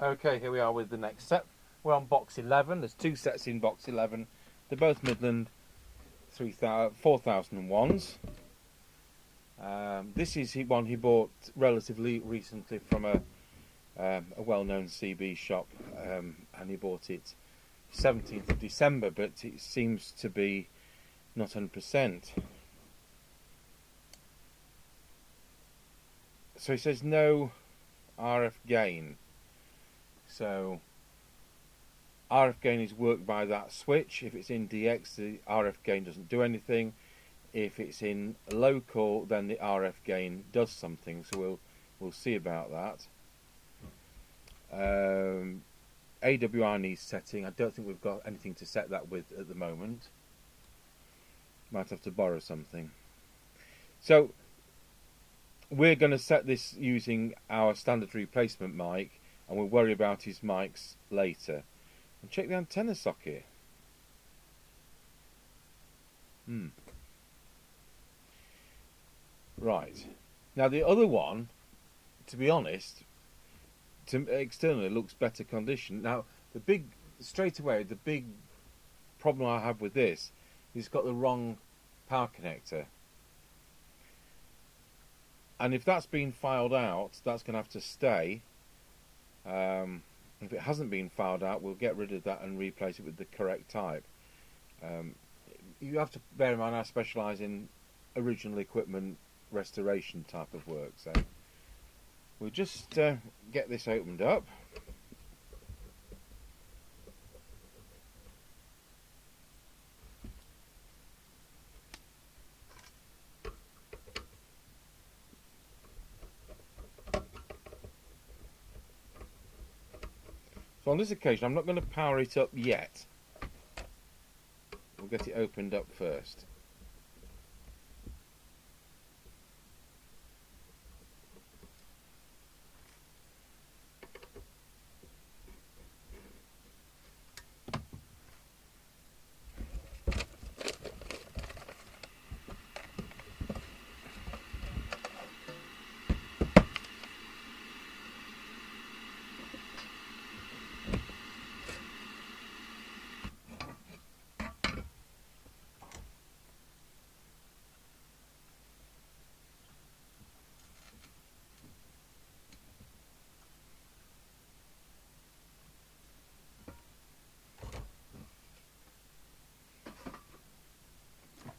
Okay, here we are with the next set. We're on box 11. There's two sets in box 11. They're both Midland 4001s. This is one he bought relatively recently from a well-known CB shop, and he bought it 17th of December, but it seems to be not 100%. So he says no RF gain. So RF gain is worked by that switch. If it's in DX, the RF gain doesn't do anything. If it's in local, then the RF gain does something. So we'll see about that. AWR needs setting. I don't think we've got anything to set that with at the moment. Might have to borrow something. So we're going to set this using our standard replacement mic, and we'll worry about his mics later. And check the antenna socket. Right. Now the other one, to be honest, externally looks better condition. Now straight away, the big problem I have with this is it's got the wrong power connector. And if that's been filed out, that's going to have to stay. If it hasn't been filed out, we'll get rid of that and replace it with the correct type. You have to bear in mind I specialise in original equipment restoration type of work. So we'll just get this opened up. So on this occasion, I'm not going to power it up yet. We'll get it opened up first.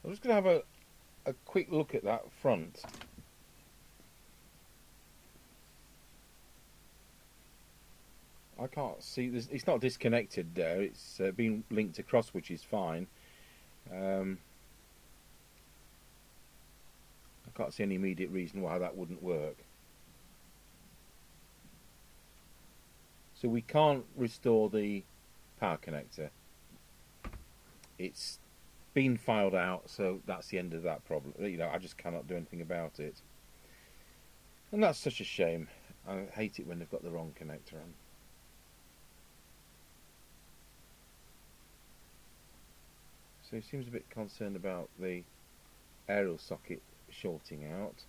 I'm just going to have a quick look at that front. I can't see this. It's not disconnected there. It's been linked across, which is fine. I can't see any immediate reason why that wouldn't work. So we can't restore the power connector. It's been filed out, so that's the end of that problem. You know, I just cannot do anything about it, and that's such a shame. I hate it when they've got the wrong connector on. So he seems a bit concerned about the aerial socket shorting out.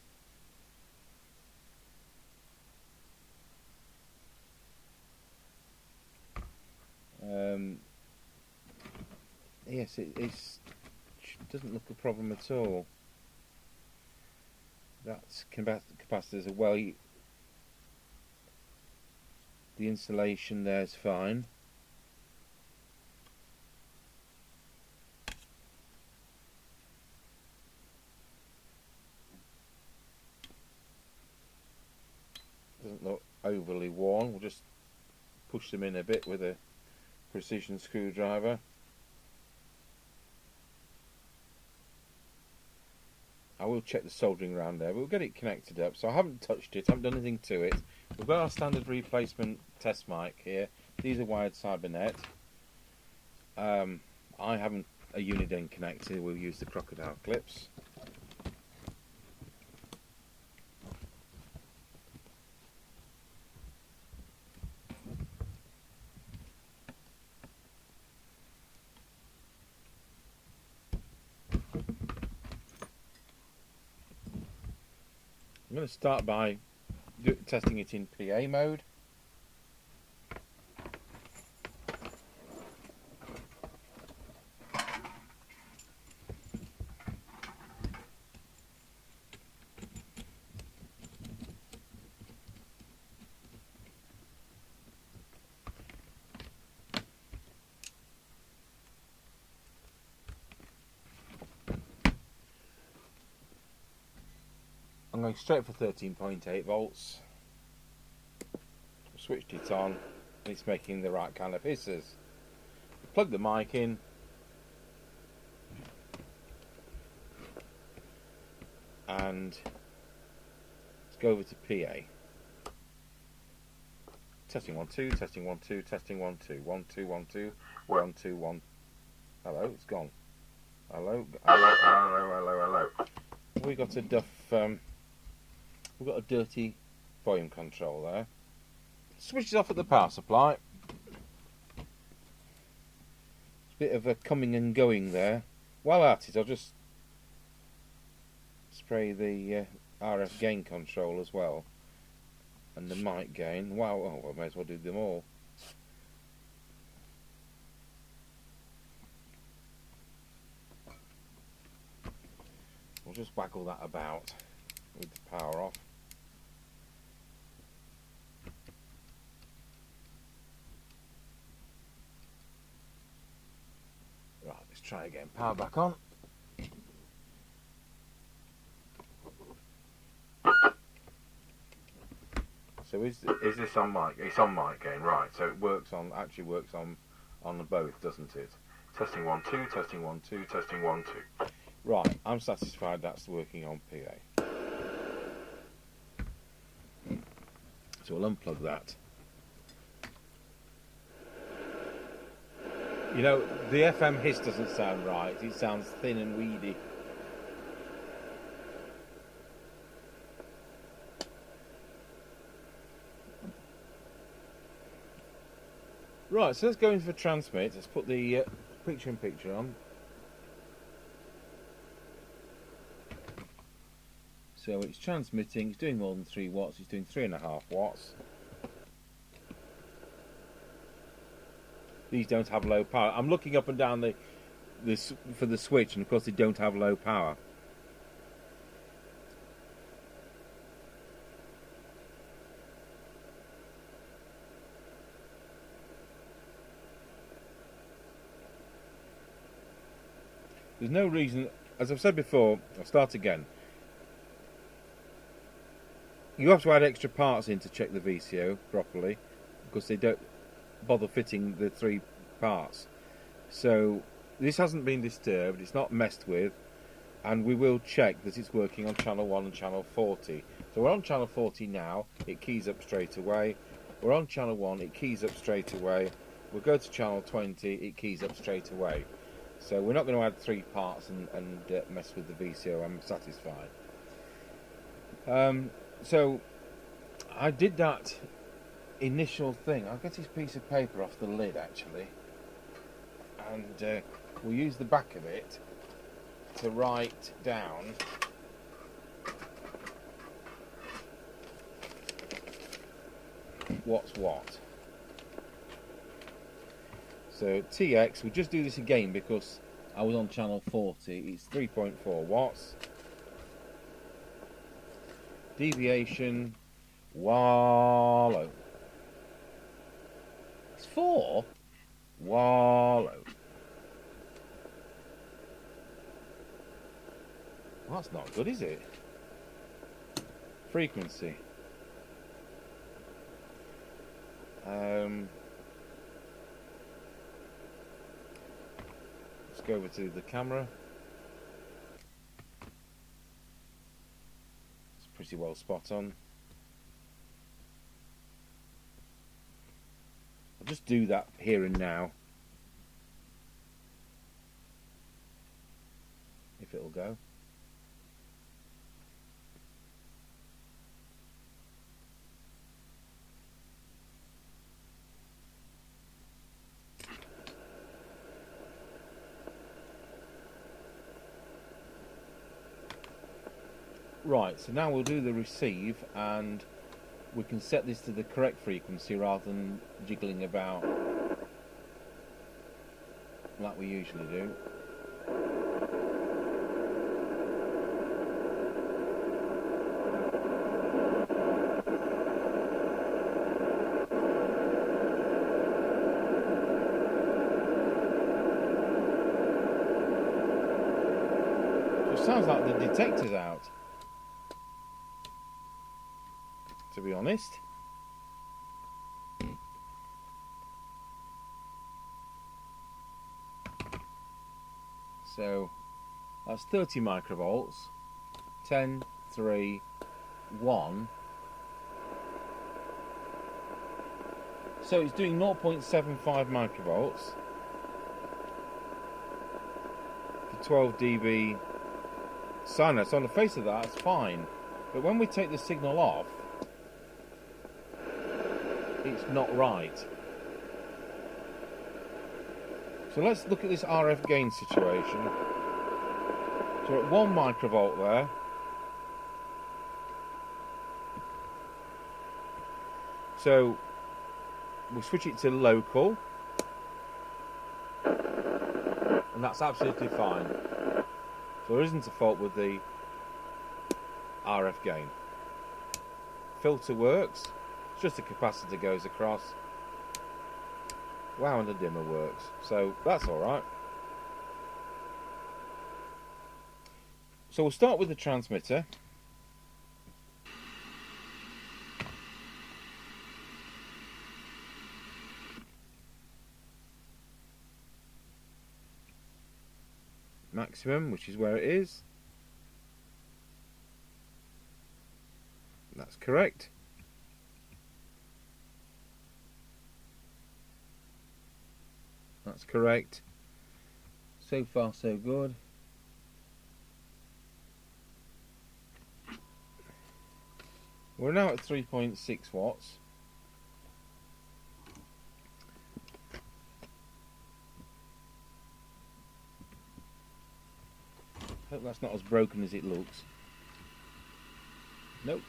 Yes, it doesn't look a problem at all. That's capacitors are well. The insulation there is fine. Doesn't look overly worn. We'll just push them in a bit with a precision screwdriver. I will check the soldering around there. We'll get it connected up. So I haven't touched it. I haven't done anything to it. We've got our standard replacement test mic here. These are wired Cybernet. I haven't a uniden connector. We'll use the crocodile clips. I'm going to start by testing it in PA mode. going straight for 13.8 volts. Switched it on, and it's making the right kind of hisses. Plug the mic in. And let's go over to PA. Testing 1 2, testing 1 2, testing 1 2, 1 2 1 2, 1 2 1. Hello, it's gone. Hello, hello, hello, hello, hello. We got a we've got a dirty volume control there. Switches off at the power supply. It's a bit of a coming and going there. While at it, I'll just spray the RF gain control as well, and the mic gain. Wow, oh, I may as well do them all. We'll just waggle that about with the power off. Right, let's try again. Power back on. So is this on mic? It's on mic gain, right? So it works on, actually works on both, doesn't it? Testing 1 2, testing 1 2, testing 1 2. Right, I'm satisfied that's working on PA. So we'll unplug that. You know, the FM hiss doesn't sound right. It sounds thin and weedy. Right, so let's go in for transmit. Let's put the picture-in-picture on. So it's transmitting, it's doing more than 3 watts, it's doing 3.5 watts. These don't have low power. I'm looking up and down for the switch, and of course they don't have low power. There's no reason, as I've said before, I'll start again. You have to add extra parts in to check the VCO properly, because they don't bother fitting the 3 parts. So this hasn't been disturbed, it's not messed with, and we will check that it's working on channel 1 and channel 40. So we're on channel 40 now, it keys up straight away. We're on channel 1, it keys up straight away. We'll go to channel 20, it keys up straight away. So we're not going to add 3 parts and mess with the VCO. I'm satisfied. So I did that initial thing. I'll get this piece of paper off the lid actually, and we'll use the back of it to write down what's what. So TX, we'll just do this again because I was on channel 40, it's 3.4 watts. Deviation, wallow. It's 4? Wallow. Well, that's not good, is it? Frequency. Let's go over to the camera. It's pretty well spot on. I'll just do that here and now, if it'll go. Right, so now we'll do the receive, and we can set this to the correct frequency rather than jiggling about like we usually do. So it sounds like the detector's out. to be honest. So that's 30 microvolts, 10, 3, 1. So it's doing 0.75 microvolts for 12 dB sine wave. So on the face of that, it's fine. But when we take the signal off, it's not right. So let's look at this RF gain situation. So we're at 1 microvolt there. So we'll switch it to local. And that's absolutely fine. So there isn't a fault with the RF gain. Filter works. It's just a capacitor goes across. Wow, and the dimmer works. So that's alright. So we'll start with the transmitter. Maximum, which is where it is. That's correct. That's correct. So far, so good. We're now at 3.6 watts. Hope that's not as broken as it looks. Nope.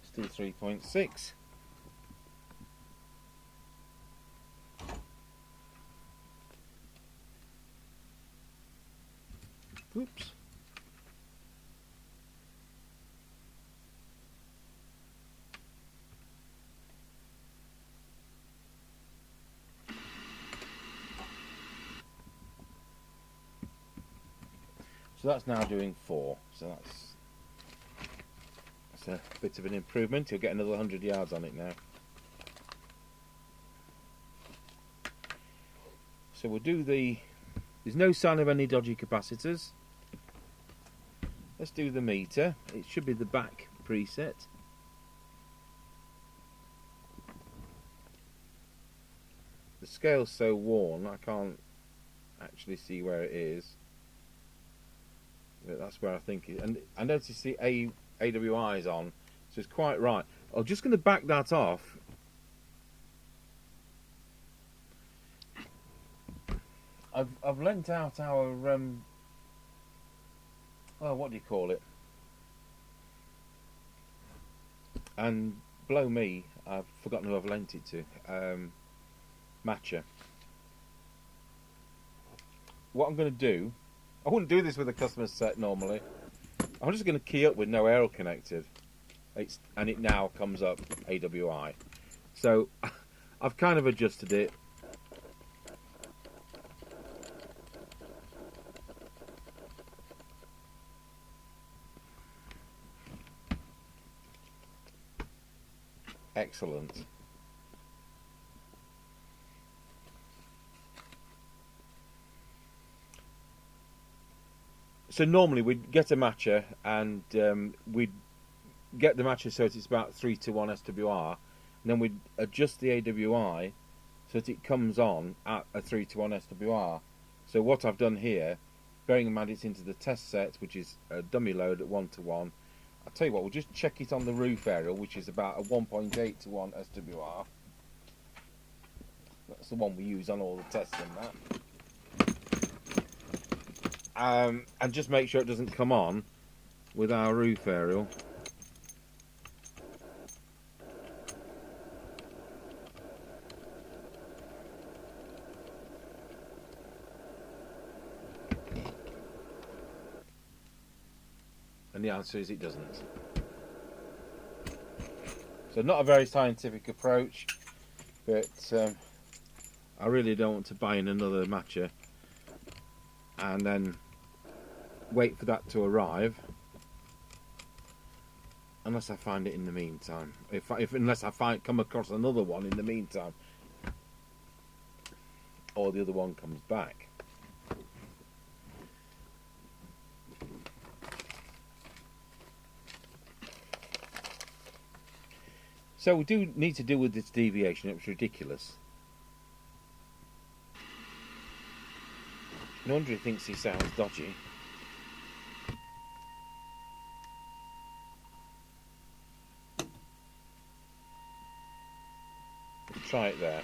Still 3.6. Oops. So that's now doing 4. So that's a bit of an improvement. You'll get another 100 yards on it now. So we'll do there's no sign of any dodgy capacitors. Let's do the meter. It should be the back preset. The scale's so worn I can't actually see where it is. But that's where I think it is. And I notice the AWI is on, so it's quite right. I'm just going to back that off. I've lent out our well, what do you call it? And blow me, I've forgotten who I've lent it to. Matcher. What I'm going to do, I wouldn't do this with a customer's set normally. I'm just going to key up with no aerial connected. And it now comes up AWI. So I've kind of adjusted it. Excellent. So normally we'd get a matcher and we'd get the matcher so it's about 3-to-1 SWR, and then we'd adjust the AWI so that it comes on at a 3-to-1 SWR. So what I've done here, bearing in mind it's into the test set, which is a dummy load at 1-to-1, I'll tell you what, we'll just check it on the roof aerial, which is about a 1.8-to-1 SWR. That's the one we use on all the tests and that. And just make sure it doesn't come on with our roof aerial. And the answer is it doesn't. So not a very scientific approach, but I really don't want to buy in another matcher and then wait for that to arrive Unless I find it in the meantime. Unless I come across another one in the meantime. Or the other one comes back. So we do need to deal with this deviation. It was ridiculous. No wonder he thinks he sounds dodgy. Try it there.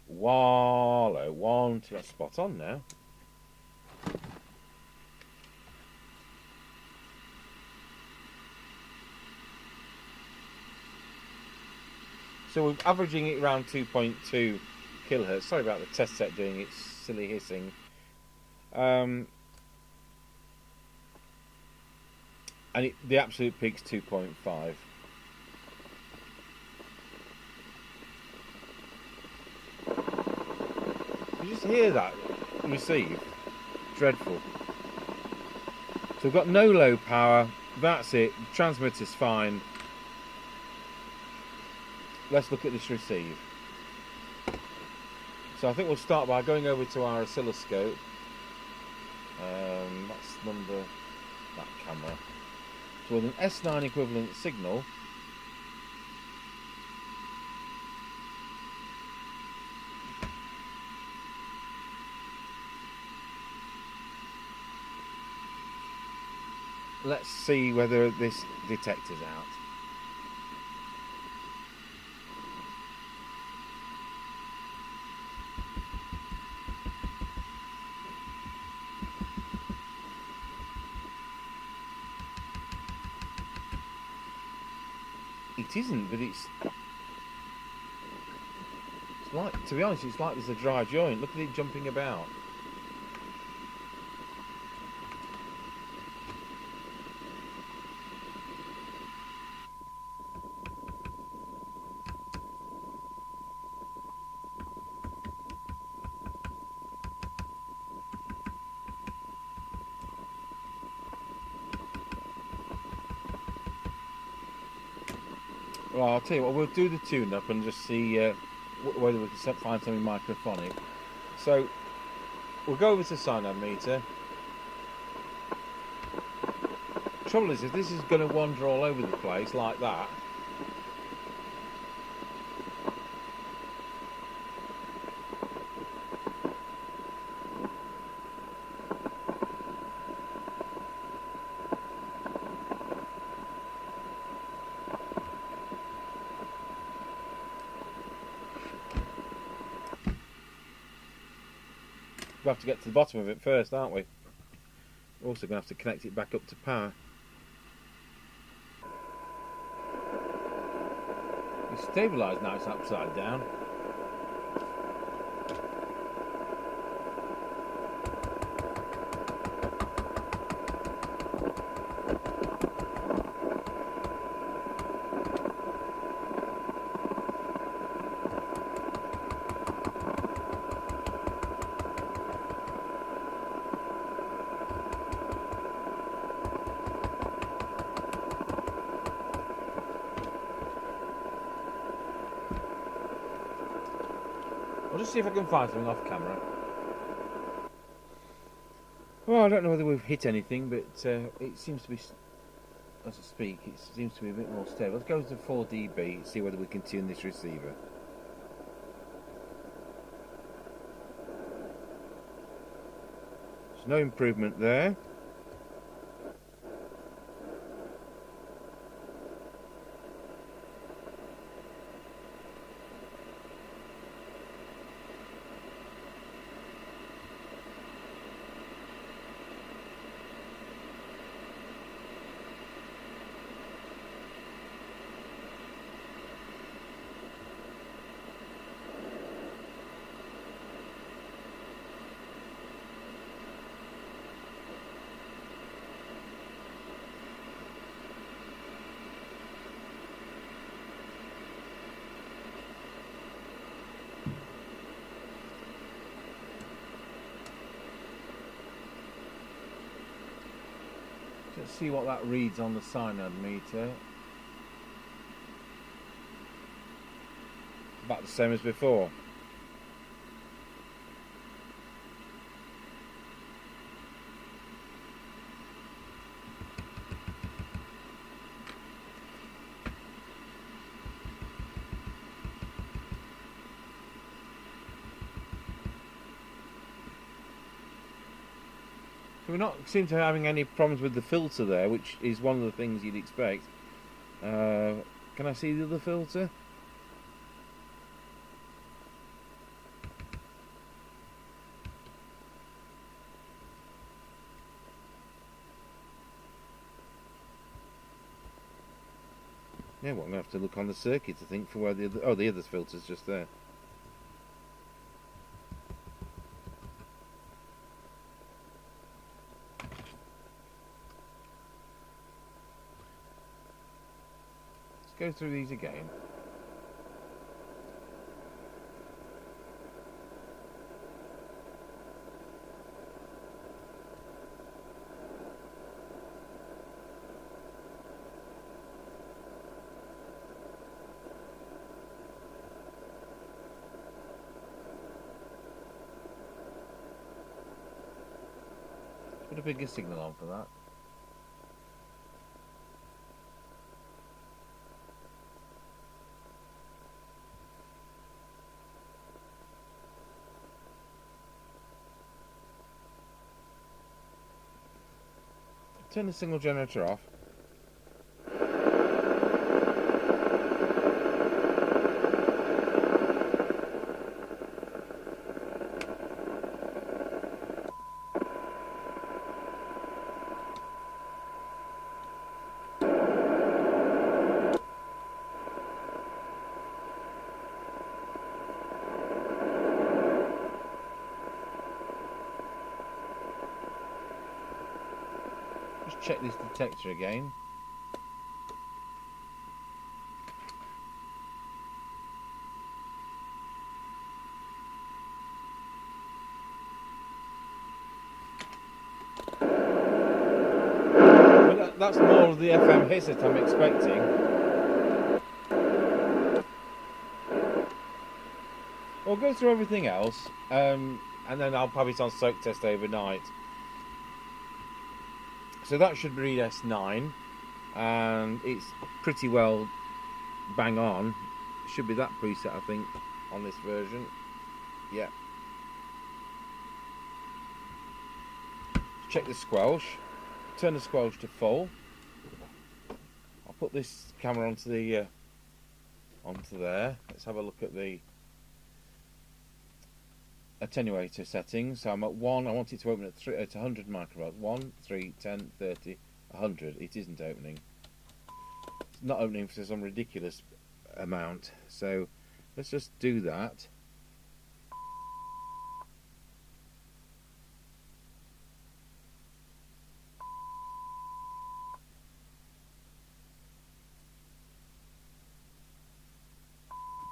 Wallow, 1, 2. That's spot on now. So we're averaging it around 2.2 kilohertz. Sorry about the test set doing its silly hissing. And the absolute peak's 2.5. You just hear that receive. Dreadful. So we've got no low power. That's it. The transmitter's fine. Let's look at this receive. So I think we'll start by going over to our oscilloscope. That's that camera. So with an S9 equivalent signal, let's see whether this detector's out. It isn't, but it's like, to be honest, it's like there's a dry joint. Look at it jumping about. Well, I'll tell you what, we'll do the tune-up and just see whether we can find something microphonic. So, we'll go over to cyanide meter. Trouble is, if this is going to wander all over the place like that, we'll have to get to the bottom of it first, aren't we? We're also going to have to connect it back up to power. It's stabilised now, it's upside down. I'll just see if I can find something off camera. Well, I don't know whether we've hit anything, but it seems to be, as I speak, it seems to be a bit more stable. Let's go to 4 dB and see whether we can tune this receiver. There's no improvement there. Let's see what that reads on the cyanide meter. about the same as before. So we're not seem to be having any problems with the filter there, which is one of the things you'd expect. Can I see the other filter? Yeah, well, I'm going to have to look on the circuit to think for where the other... Oh, the other filter's just there. Let's go through these again. Put a bigger signal on for that. Turn the signal generator off. Just check this detector again. Well, that's more of the FM hiss that I'm expecting. We'll go through everything else, and then I'll have it on soak test overnight. So that should read S9, and it's pretty well bang on. It should be that preset, I think, on this version. Yeah. Check the squelch. Turn the squelch to full. I'll put this camera onto the onto there. Let's have a look at the attenuator settings. So I'm at 1. I want it to open at 100 microvolts. 1, 3, 10, 30, 100. It isn't opening. It's not opening for some ridiculous amount. So let's just do that.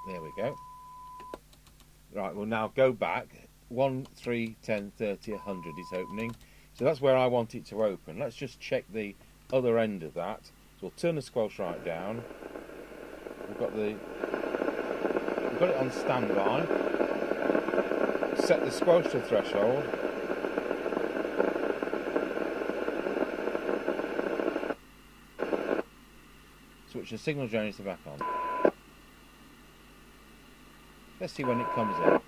There we go. Right, we'll now go back. 1, 3, 10, 30, 100 is opening. So that's where I want it to open. Let's just check the other end of that. So we'll turn the squelch right down. We've got it on standby. Set the squelch to threshold. Switch the signal generator back on. Let's see when it comes in.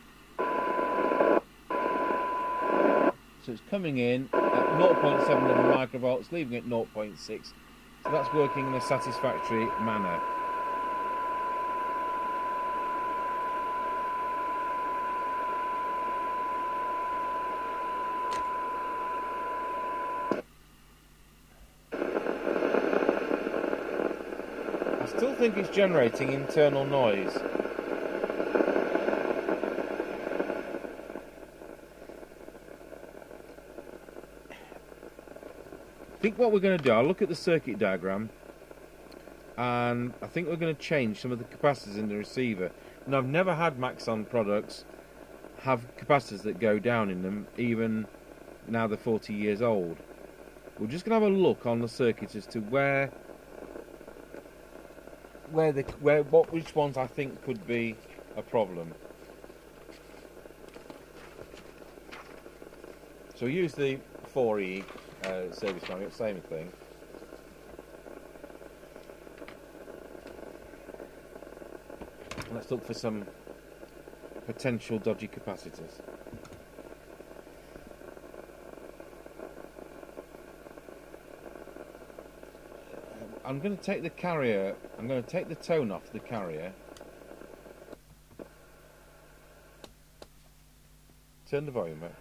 So it's coming in at 0.7 microvolts, leaving it 0.6. So that's working in a satisfactory manner. I still think it's generating internal noise. I think what we're going to do, I'll look at the circuit diagram, and I think we're going to change some of the capacitors in the receiver. And I've never had Maxon products have capacitors that go down in them, even now they're 40 years old. We're just going to have a look on the circuit as to which ones I think could be a problem. So use the 4E service manual, same thing. Let's look for some potential dodgy capacitors. I'm going to take the carrier, I'm going to take the tone off the carrier. Turn the volume up.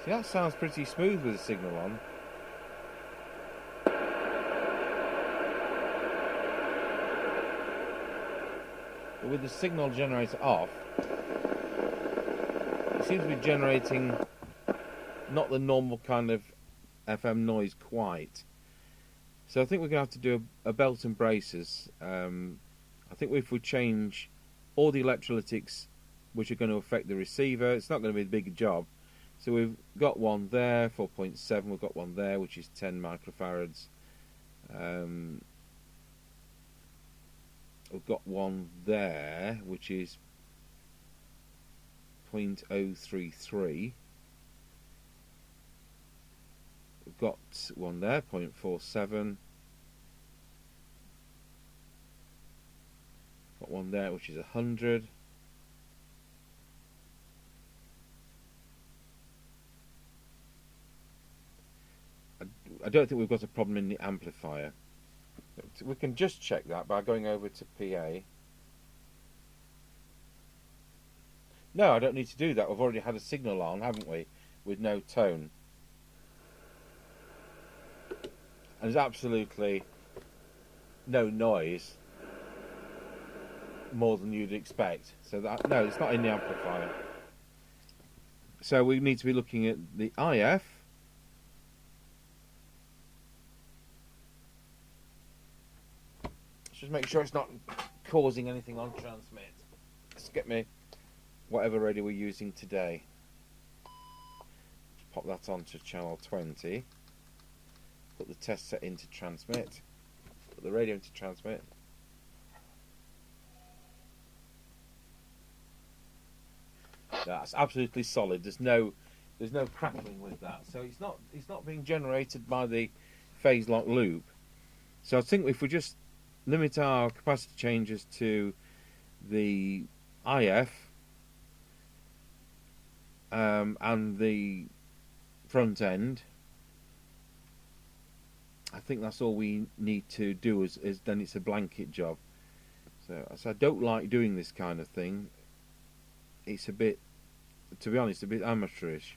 See, that sounds pretty smooth with the signal on. But with the signal generator off, it seems to be generating not the normal kind of FM noise quite. So I think we're going to have to do a belt and braces. I think if we change all the electrolytics which are going to affect the receiver, it's not going to be a big job. So we've got one there, 4.7, we've got one there which is 10 microfarads. We've got one there which is 0.033. We've got one there, 0.47. Got one there which is 100. I don't think we've got a problem in the amplifier. We can just check that by going over to PA. No, I don't need to do that. We've already had a signal on, haven't we? With no tone. And there's absolutely no noise, more than you'd expect. So that, no, it's not in the amplifier. So we need to be looking at the IF. Let's just make sure it's not causing anything on transmit. Let's get me whatever radio we're using today. Pop that onto channel 20. Put the test set into transmit. Put the radio into transmit. That's absolutely solid. There's no crackling with that. So it's not being generated by the phase lock loop. So I think if we just limit our capacitor changes to the IF and the front end, I think that's all we need to do. Is then it's a blanket job. So I don't like doing this kind of thing. It's a bit, to be honest, a bit amateurish.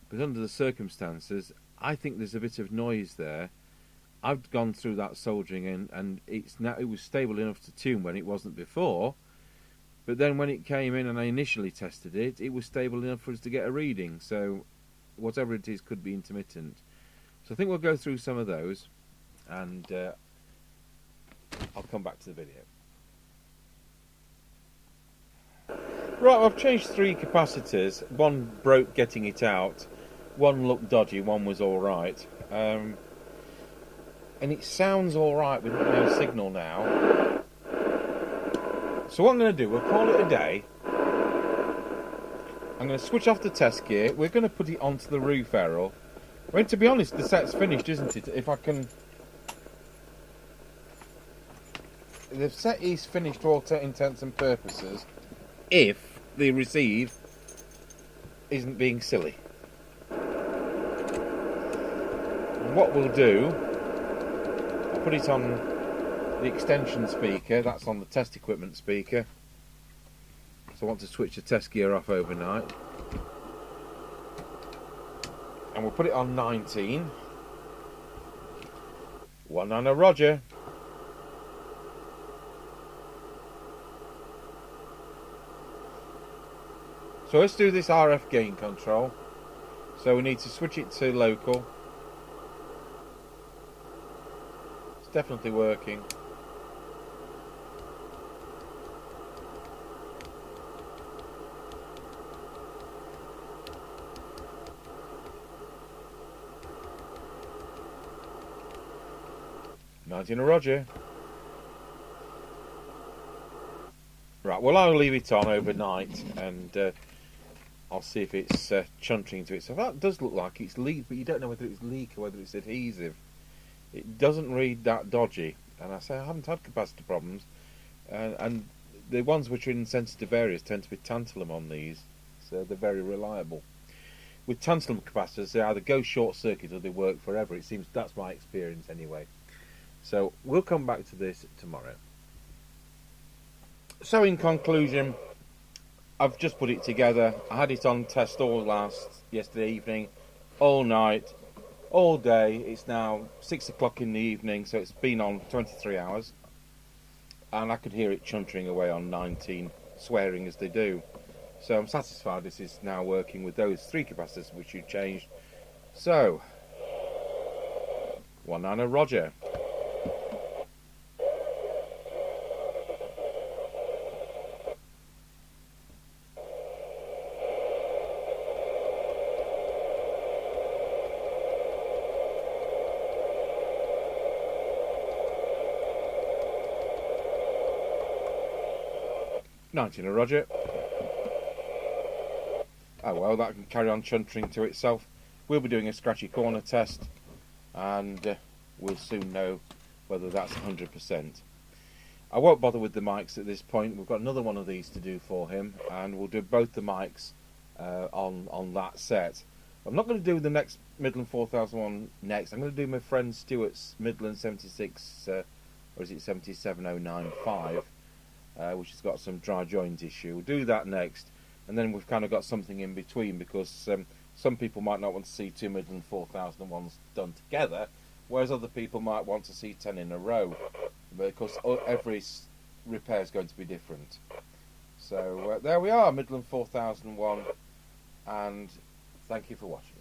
But under the circumstances, I think there's a bit of noise there. I've gone through that soldering and it was stable enough to tune when it wasn't before. But then when it came in and I initially tested it, it was stable enough for us to get a reading. So whatever it is could be intermittent. So I think we'll go through some of those and I'll come back to the video. Right, I've changed 3 capacitors. One broke getting it out, one looked dodgy, one was alright. And it sounds alright with no signal now. So what I'm going to do, we'll call it a day. I'm going to switch off the test gear. We're going to put it onto the roof arrow. Well, to be honest, the set's finished, isn't it? If I can... The set is finished to all intents and purposes, if the receive isn't being silly. And what we'll do, I'll put it on the extension speaker, that's on the test equipment speaker. So I want to switch the test gear off overnight. And we'll put it on 19. 19 Roger. So let's do this RF gain control. So we need to switch it to local. It's definitely working. Roger. Right, well I'll leave it on overnight and I'll see if it's chuntering to itself. That does look like it's leak, but you don't know whether it's leak or whether it's adhesive. It doesn't read that dodgy, and I say I haven't had capacitor problems, and the ones which are in sensitive areas tend to be tantalum on these, so they're very reliable. With tantalum capacitors, they either go short circuit or they work forever. It seems that's my experience anyway. So we'll come back to this tomorrow. So in conclusion, I've just put it together. I had it on test yesterday evening, all night, all day. It's now 6 o'clock in the evening, so it's been on 23 hours. And I could hear it chuntering away on 19, swearing as they do. So I'm satisfied this is now working with those 3 capacitors which you changed. So, 19 Roger. Roger. Oh well, that can carry on chuntering to itself. We'll be doing a scratchy corner test, and we'll soon know whether that's 100%. I won't bother with the mics at this point. We've got another one of these to do for him, and we'll do both the mics on that set. I'm not going to do the next Midland 4001 next. I'm going to do my friend Stuart's Midland 76, or is it 77095, which has got some dry joint issue. We'll do that next. And then we've kind of got something in between, because some people might not want to see 2 Midland 4001s done together, whereas other people might want to see 10 in a row, because every repair is going to be different. So there we are, Midland 4001, and thank you for watching.